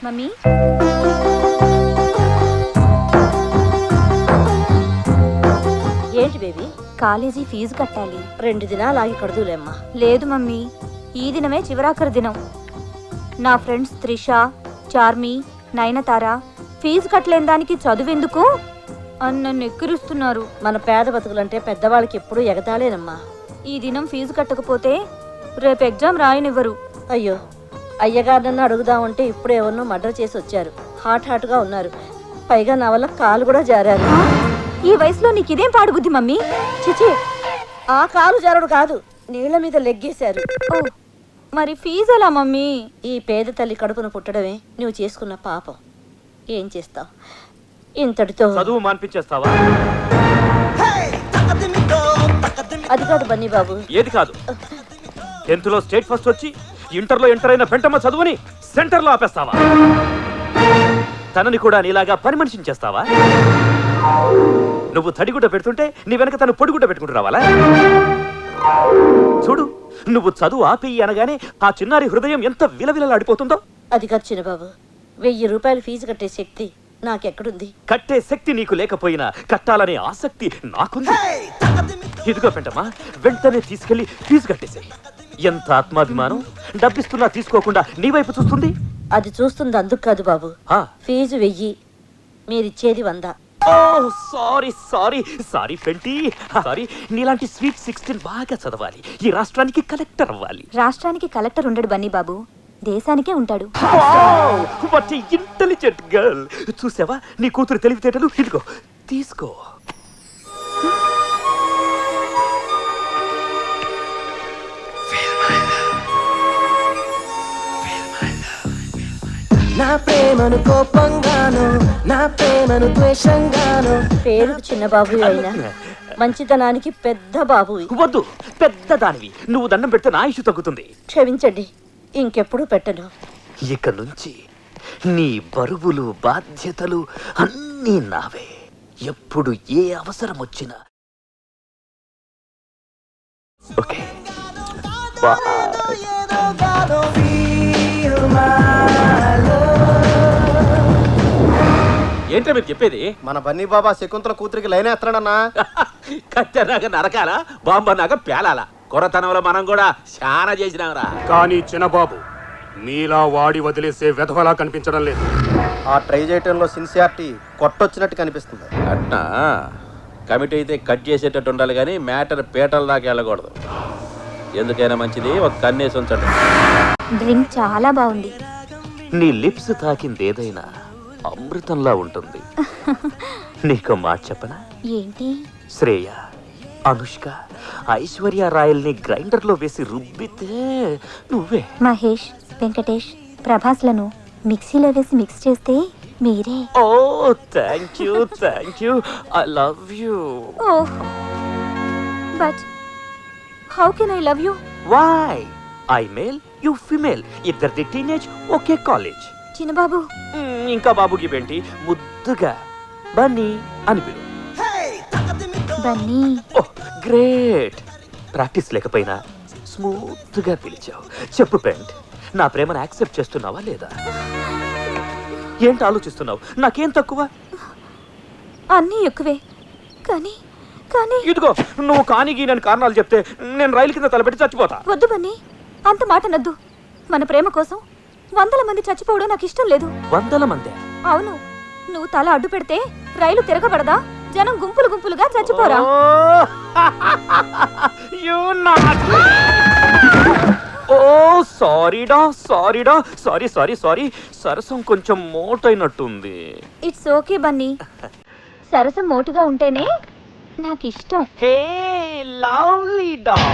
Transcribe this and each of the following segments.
Mummy ఏంటి baby? College fee కట్టాలి. 2 దినాలు ఆగి కడుదులేమ్మా. లేదు మమ్మీ, ఈ దినమే చివరాఖరి దినం. నా ఫ్రెండ్స్ త్రిష, చార్మి, నయనతార ఫీజు కట్టలేని దానికి చదువెందుకు అని నన్ను ఎక్కిరిస్తున్నారు. మన పేద బతుకులంటే పెద్దవాళ్ళకి ఎప్పుడూ ఎగతాళేనమ్మా. ఈ దినం ఫీజు కట్టకపోతే రేపు ఎగ్జామ్ రాయనివ్వరు. అయ్యో, అయ్యగారినన్ను అడుగుదామంటే ఇప్పుడే ఎవరినో మర్డర్ చేసి వచ్చారు. హాట్గా ఉన్నారు. పైగా నా వల్ల కాలు కూడా జారారు. ఈ వయసులో నీకు ఇదేం పాడుబుద్ధి మమ్మీ? చిచి, ఆ కాలు జారుడు కాదు, నీళ్ల మీద లెగ్గేశారు. ఓ, మరి ఫీజు ఎలా మమ్మీ? ఈ పేద తల్లి కడుపును పుట్టడమే నువ్వు చేసుకున్న పాపం. ఏం చేస్తావు? ఇంతటితో చదువు మాన్పించేస్తావా? అది కాదు బన్నీ బాబు. ఏది కాదు? 10th లో స్టేట్ ఫస్ట్ వచ్చి ఇంటర్లో ఎంటర్ అయిన పెంటమ్మ చదువుని సెంటర్లో ఆపేస్తావా? తనని కూడా నీలాగా పని మనిషిని చేస్తావా? నువ్వు తడిగుడ్డ పెడుతుంటే నీ వెనక తను పొడిగుడ్డ పెట్టుకుంటూ రావాలా? చూడు, నువ్వు చదువు ఆపేయి అనగానే ఆ చిన్నారి హృదయం ఎంత విలవిలలాడిపోతుందో. అది కాదు చిన్నబాబు, 1000 రూపాయలు ఫీజు కట్టే శక్తి నాకెక్కడుంది? కట్టే శక్తి నీకు లేకపోయినా కట్టాలనే ఆసక్తి నాకుంది. ఇదిగో పెంటమ్మా, వెంటనే తీసుకెళ్లి ఫీజు కట్టేసాయి. ఎంత ఆత్మాభిమానం! డబ్బిస్తున్నా తీసుకోకుండా నీ వైపు చూస్తుంది. అది చూస్తుంది అందుకు కాదు బాబు. ఫీజు 1000, మీరిచ్చేది 100. సారీ సారీ సారీ పెంటి, సారీ. నీలాంటి స్వీట్ 16 బాగా చదవాలి, ఈ రాష్ట్రానికి కలెక్టర్ అవ్వాలి. రాష్ట్రానికి కలెక్టర్ ఉండడు బన్నీ బాబు, దేశానికే ఉంటాడు. What a intelligent girl. చూసావా నీ కూతురు తెలివితేటలు? ఇదిగో తీసుకో. నా ప్రేమను కోపంగాను, నా ప్రేమను ద్వేషంగాను. పేరు చిన్న బాబు అయినా మంచితనానికి పెద్ద బాబు. వద్దు, పెద్ద దానివి. నువ్వు దండం పెడితే నా ఇష్యూ తగ్గుతుంది. క్షమించండి, ఇంకెప్పుడు పెట్టను. ఇక నుంచి నీ బరువులు బాధ్యతలు అన్నీ నావే. ఎప్పుడు ఏ అవసరం వచ్చినా. ఓకే, ఏంటో మీరు చెప్పేది? మన బన్నీ బాబా శకుంతల కూతురికి లైన్ వేస్తున్నాడన్నా. కట్టెనాక నరకాల, బాంబన్నాక పేలాల. కొరతనంలో మనం కూడా చాలా చేసినాంరా. కానీ చిన్నబాబు మీలా వాడి వదిలేసే వెధవలా కనిపించడం లేదు. ఆ ట్రై చేయటంలో సిన్సియారిటీ కొట్టొచ్చినట్టు కనిపిస్తుంది. అట్నా కమిటీ అయితే కట్ చేసేటట్టు ఉండాలి కానీ మ్యాటర్ పీటల దాకా వెళ్ళకూడదు. ఎందుకైనా మంచిది ఒక కన్నేసి ఉంచండి. డ్రింక్ చాలా బాగుంది. నీ లిప్స్ తాకింది ఏదైనా అమృతంలా ఉంటుంది. నీకు మాట చెప్పనా? ఏంటి? శ్రేయ, అనుష్క, ఐశ్వర్య రాయల్ని గ్రైండర్ లో వేసి రుబ్బితే నువ్వే. మహేష్, వెంకటేష్, ప్రభాస్లను మిక్సీలో వేసి మిక్స్ చేస్తే మీరే. Oh thank you, thank you, I love you. Oh, but how can I love you? Why? I male, you female, ఇద్దరిది టీనేజ్, ఒకే కాలేజ్. చిన్నబాబు, ఇంకా బాబుకి ఏంటి? ముద్దుగా బన్నీ అని పిలు. బన్నీ. Oh great. ప్రాక్టీస్ లేకపోయినా స్మూత్ గా పిలిచావు. చెప్పు పెంట్, నా ప్రేమను యాక్సెప్ట్ చేస్తున్నావా లేదా? ఏంటి ఆలోచిస్తున్నావు? నాకేం తక్కువ? అన్నీ ఎక్కువే, కానీ కానీ ఇదిగో నువ్వు కానిగి నేను కారణాలు చెప్తే నేను రైలు కింద తలపెట్టి చచ్చిపోతా. వద్దు బన్నీ, అంత మాట నద్దు. మన ప్రేమ కోసం 100 మంది చచ్చిపోవడం నాకు ఇష్టం లేదు. 100 మంది? అవును. నువ్వు తల అడ్డు పెడితే రైలు తిరగబడదా? జనం గుంపులు గుంపులుగా చచ్చిపోరా? ఓ సారీడా, సారీడా, సారీ సారీ సారీ. సరసం కొంచెం మోటైనట్టుంది. ఇట్స్ ఓకే బన్నీ, సరసం మోటుగా ఉంటేనే నాకు ఇష్టం. హే లవ్లీ డాగ్.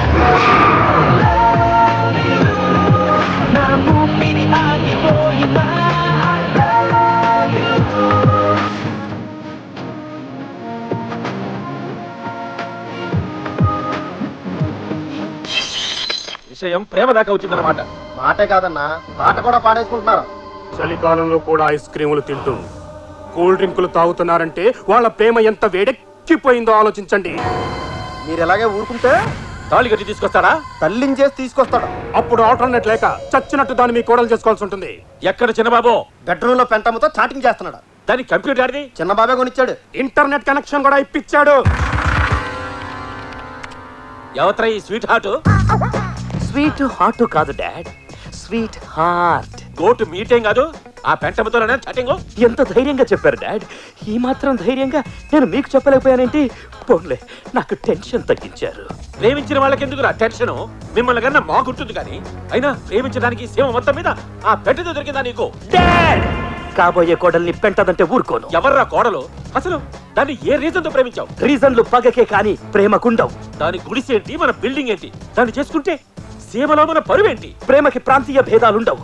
విషయం ప్రేమ దాకా వచ్చిందన్నమాట. మాటే కాదన్నా, పాట కూడా పాడేసుకుంటున్నారు. చలికాలంలో కూడా ఐస్ క్రీములు తింటూ కూల్ డ్రింకులు తాగుతున్నారంటే వాళ్ళ ప్రేమ ఎంత వేడెక్కిపోయిందో ఆలోచించండి. మీరు ఎలాగే ఊరుకుంటే తాళి కట్టి తీసుకొస్తాడా? తల్లించేసి తీసుకొస్తాడు. అప్పుడు ఆల్టర్నేట్ లేక చచ్చినట్టు దాన్ని మీ కోడలు చేసుకోవాల్సి ఉంటుంది. ఎక్కడ చిన్నబాబు? బెడ్రూమ్ లో పెంటమ్మతో చాటింగ్ చేస్తున్నాడు. దాని కంప్యూటర్ ఆడిది? చిన్నబాబే కొనిచ్చాడు. ఇంటర్నెట్ కనెక్షన్ కూడా ఇప్పించాడు. ఎవత్రా ఈ స్వీట్ హార్ట్? స్వీట్ హార్ట్ కాదు డాడ్, స్వీట్ హార్ట్. గోటు మీటేం కాదు, ఆ పెంటమ్మతోనే చాటింగ్. ఎంత ధైర్యంగా చెప్పారు డాడ్. ఈ మాత్రం ధైర్యంగా నేను మీకు చెప్పలేకపోయానేంటి? పోన్లే, నాకు టెన్షన్ తగ్గించారు. ప్రేమించిన వాళ్ళకి ఎందుకు టెన్షన్? మిమ్మల్ని కన్నా మాకుంటుంది కానీ, అయినా ప్రేమించడానికి సీమ మొత్తం మీద ఆ పెంటతో దొరికిందా నీకు? డాడ్, కాబోయే కోడల్ని పెంటదంటే ఊరుకోను. ఎవర్రా కోడలు? అసలు దాన్ని ఏ రీజన్ తో ప్రేమించావు? రీజన్లు పగకే కానీ ప్రేమకుండవు. దాని గుడిసేంటి, మన బిల్డింగ్ ఏంటి? దాన్ని చేసుకుంటే సీమలో మన పరువేంటి? ప్రేమకి ప్రాంతీయ భేదాలుండవు.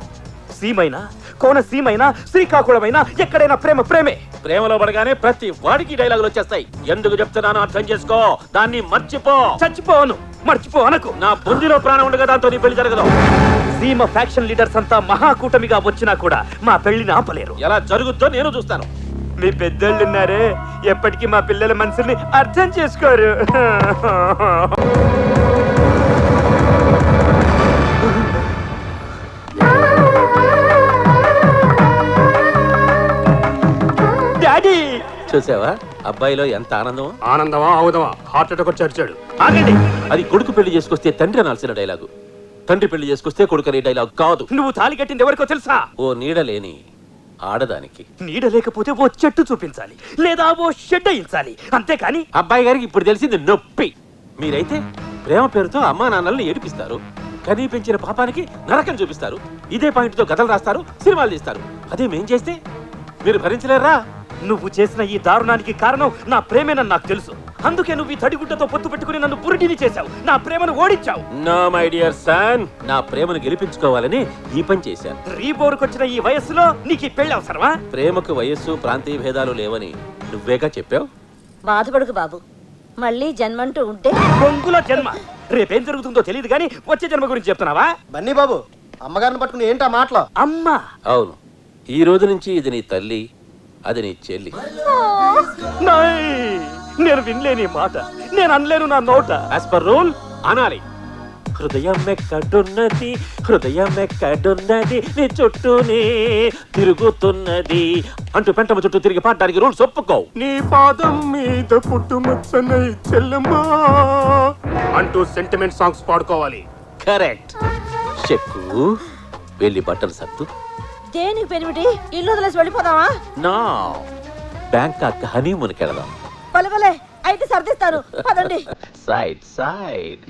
సీమైనా, కోనసీమైనా, శ్రీకాకుళమైనా ఎక్కడైనా ప్రేమ ప్రేమే. ప్రేమలో పడగానే ప్రతి వాడికి డైలాగులు వచ్చేస్తాయి. ఎందుకు చెప్తున్నానో అర్థం చేసుకో. దాన్ని మర్చిపో. చచ్చిపోను, మర్చిపో అనకు. నా బుద్ధిలో ప్రాణం ఉండగా దాంతో నీ పెళ్లి జరగదు. సీమ ఫ్యాక్షన్ లీడర్స్ అంతా మహాకూటమిగా వచ్చినా కూడా మా పెళ్లిని ఆపలేరు. ఎలా జరుగుద్దో నేను చూస్తాను. మీ పెద్దోళ్ళున్నారే, ఎప్పటికీ మా పిల్లల మనసుల్ని అర్థం చేసుకోరు. డాడీ, చూసావా అబ్బాయిలో ఎంత ఆనందం? ఆనందమా ఆవుదమా హార్ట్ అటాక్ వచ్చి అరిచాడు. ఆగండి. అది కొడుకు పెళ్లి చేసుకొస్తే తండ్రి అనాల్సిన డైలాగు. తండ్రి పెళ్లి చేసుకొస్తే కొడుకు అనే డైలాగ్ కాదు. నువ్వు తాళి కట్టింది ఎవరికో తెలుసా? ఓ నీడలేని ఆడదానికి. నీడ లేకపోతే ఓ చెట్టు చూపించాలి, లేదా ఓ షెడ్ అయించాలి, అంతేకాని అబ్బాయి గారికి ఇప్పుడు తెలిసింది నొప్పి. మీరైతే ప్రేమ పేరుతో అమ్మా నాన్నల్ని ఏడిపిస్తారు, కనీ పెంచిన పాపానికి నరకం చూపిస్తారు, ఇదే పాయింట్ తో కథలు రాస్తారు, సినిమాలు తీస్తారు. అదే మేం చేస్తే మీరు భరించలేరా? నువ్వు చేసిన ఈ దారుణానికి కారణం నా ప్రేమేనని నాకు తెలుసు. అందుకే నువ్వు ఈ తడిగుడ్డతో పొత్తు పెట్టుకుని నన్ను పురిటిని చేశావు, నా ప్రేమను ఓడించావు. నో మై డియర్ సన్, నా ప్రేమను గెలిపించుకోవాలని ఈ పని చేశాను. రీబోర్కొచ్చిన ఈ వయస్సులో నీకు ఈ పెళ్లి అవసరమా? ప్రేమకు వయస్సు ప్రాంతీయ భేదాలు లేవని నువ్వేగా చెప్పావు. బాధపడకు బాబు, మళ్ళీ జన్మంటూ ఉంటే బొంగుల జన్మ. రేపేం జరుగుతుందో తెలియదు కానీ వచ్చే జన్మ గురించి చెప్తున్నావా? బన్నీ బాబు, అమ్మగారిని పట్టుకుని ఏంటా మాటలు? అమ్మా, అవును, ఈ రోజు నుంచి ఇది నీ తల్లి, అది నీ చెల్లి. నాయ్, నేను వినలేని మాట, నేను అనలేను నా నోట. యాజ్ పర్ రూల్ అనాలి. హృదయం ఎక్కడున్నది, హృదయం ఎక్కడున్నది, నీ చుట్టూనే తిరుగుతున్నది అంటూ పెంటమ్మ చుట్టూ తిరిగి పాడడానికి రూల్స్ ఒప్పుకో. నీ పాదం మీద పుట్టుమచ్చనై చెల్లమ్మా అంటూ సెంటిమెంట్ సాంగ్స్ పాడుకోవాలి. కరెక్ట్. చెక్కు వెళ్ళి బట్టలు సత్తు. దేనికి పెనిమిటి? ఇల్లు వదిలేసి వెళ్ళిపోదామా? నా బ్యాంకాక్ హనీమూన్కి వెళదాం. పలువలే, అయితే సర్దిస్తాను, పదండి. Side side.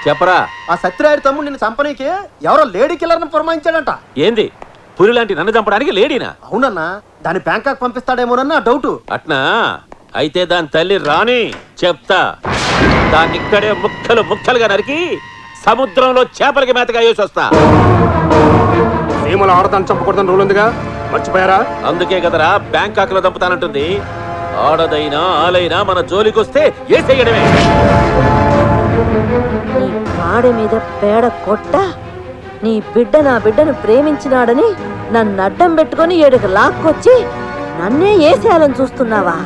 చెప్పరా. ఆ సత్యరాయుడు తమ్ముడు నిన్ను చంపనీకి ఎవరో లేడీ కిల్లర్ని పురమాయించాడంట. ఏంది, పులి లాంటి నన్ను చంపడానికి లేడీనా? అవునన్నా, దాన్ని బ్యాంకాక్ పంపిస్తాడేమోనన్నా డౌట్. అట్నా? అయితే దాని తల్లి రాని చెప్తా. దాన్ని ఇక్కడే ముక్కలు ముక్కలుగా నరికి సముద్రంలో చేపలకి మేతగా వేసి వస్తా. సీమల ఆడదాన్ని చంపకూడదని రూల్ ఉందిగా, మర్చిపోయారా? అందుకే కదరా బ్యాంకాక్ లో దంపుతానంటుంది. ఆడదైనా ఆలైనా మన జోలికొస్తే ఏసేయడమే. నీ కాడి మీద పేడ కొట్ట, నీ బిడ్డ నా బిడ్డను ప్రేమించినాడని నన్ను అడ్డం పెట్టుకొని ఏడుకు లాక్కొచ్చి నన్నే ఏసేయాలని చూస్తున్నావా?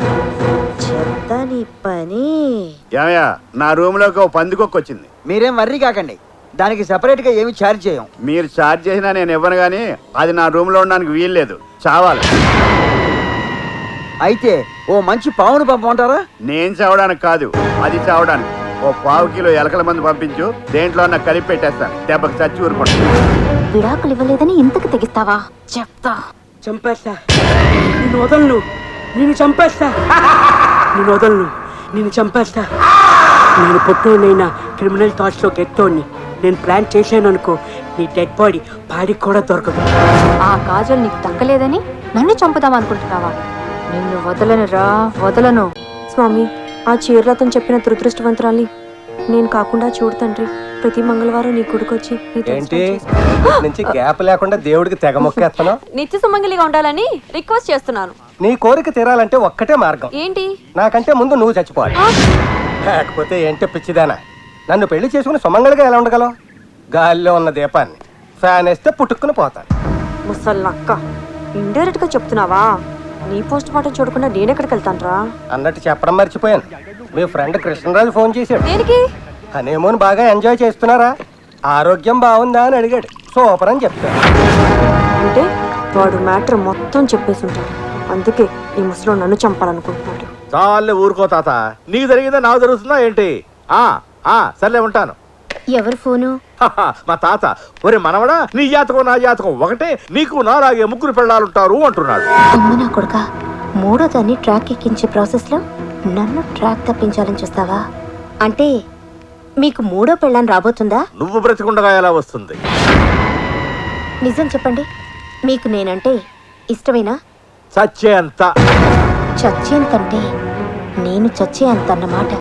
చెప్తా నీ పని. ఏమయ్యా, నా రూమ్ లోకి ఓ పందికొక్క వచ్చింది. మీరేం వర్రీ కాకండి, దానికి సెపరేట్ గా ఏమి ఛార్జ్ చేయం. మీరు ఛార్జ్ చేసినా నేను ఇవ్వను కానీ అది నా రూమ్ లో ఉండడానికి వీల్లేదు, చావాలి. అయితే ఓ మంచి పావును పంపమంటారా? నేను చావడానికి కాదు, అది చావడానికి. ఓ 1/2 కిలో ఎలకల మందు పంపించు, దేంట్లో అన్న కలిపి పెట్టేస్తా, దెబ్బకి చచ్చి ఊరుకుంటా. విడాకులు ఇవ్వలేదని ఇంతకు తెగిస్తావా? చెప్తా. చంపేస్తా, నిన్ను వదలను, నిన్ను చంపేస్తా, నిన్ను వదలను, నిన్ను చంపేస్తా. నేను పొట్టోనైనా క్రిమినల్ థాట్స్ లో గెట్టోని. నేను ప్లాన్ చేశాను అనుకో, నీ డెడ్ బాడీ పాడికి కూడా దొరకదు. ఆ కాజల్ నీకు దక్కలేదని నన్ను చంపుదాం అనుకుంటున్నావా? నిన్ను వదలను రా, వదలను. స్వామి, ఆ చీరలతను చెప్పిన దురదృష్టవంతురాల్ని నేను కాకుండా చూడు తండ్రి. ప్రతి మంగళవారం నీ గుడికొచ్చి ఏంటి నుంచి గ్యాప్ లేకుండా దేవుడికి తెగ మొక్కేస్తాను. నిత్య సుమంగళిగా ఉండాలని రిక్వెస్ట్ చేస్తున్నాను. నీ కోరిక తీరాలంటే ఒక్కటే మార్గం. ఏంటి? నాకంటే ముందు నువ్వు చచ్చిపోవాలి. లేకపోతే ఏంటో పిచ్చిదానా, నన్ను పెళ్లి చేసుకుని సుమంగళిగా ఎలా ఉండగలవు? గాలిలో ఉన్న దీపాన్ని ఫ్యాన్ వేస్తే పుట్టుక్కుని పోతాను. ముసల్లక్క ఇండైరెక్ట్ గా చెప్తున్నావా? నీ పోస్ట్ మార్టం చూడకుండా నేనెక్కడికి వెళ్తానురా? అన్నట్టు చెప్పడం మర్చిపోయాను. మీ ఫ్రెండ్ కృష్ణరాజు ఫోన్ చేశాడు. దేనికి? హనీమూన్ బాగా ఎంజాయ్ చేస్తున్నారా, ఆరోగ్యం బాగుందా అని అడిగాడు. సూపర్ అని చెప్తాను. అంటే వాడు మ్యాటర్ మొత్తం చెప్పేసి ఉంటాడు. అందుకే ఈ ముసలో నన్ను చంపాలనుకుంటున్నాడు. చాలే ఊరుకో తాత, నీకు జరిగిందా నాకు జరుగుతుందా ఏంటి? సర్లే ఉంటాను. ఎవరు ఫోను? మా తాత, ఒరే మనవడా, నీ జాతకం నా జాతకం ఒకటే, నీకు నాలాగే ముగ్గురు పెళ్ళాలుంటారు అంటున్నాడు. అమ్మ నా కొడుక, మూడో దాన్ని ట్రాక్ ఎక్కించే ప్రాసెస్ లో నన్ను ట్రాక్ తప్పించాలని చూస్తావా? అంటే మీకు మూడో పెళ్ళాన్ని రాబోతుందా? నువ్వు బ్రతికుండగా ఎలా వస్తుంది? నిజం చెప్పండి, మీకు నేనంటే ఇష్టమేనా? చచ్చేంత. చచ్చేంతంటే నేను చచ్చే అంత అన్నమాట.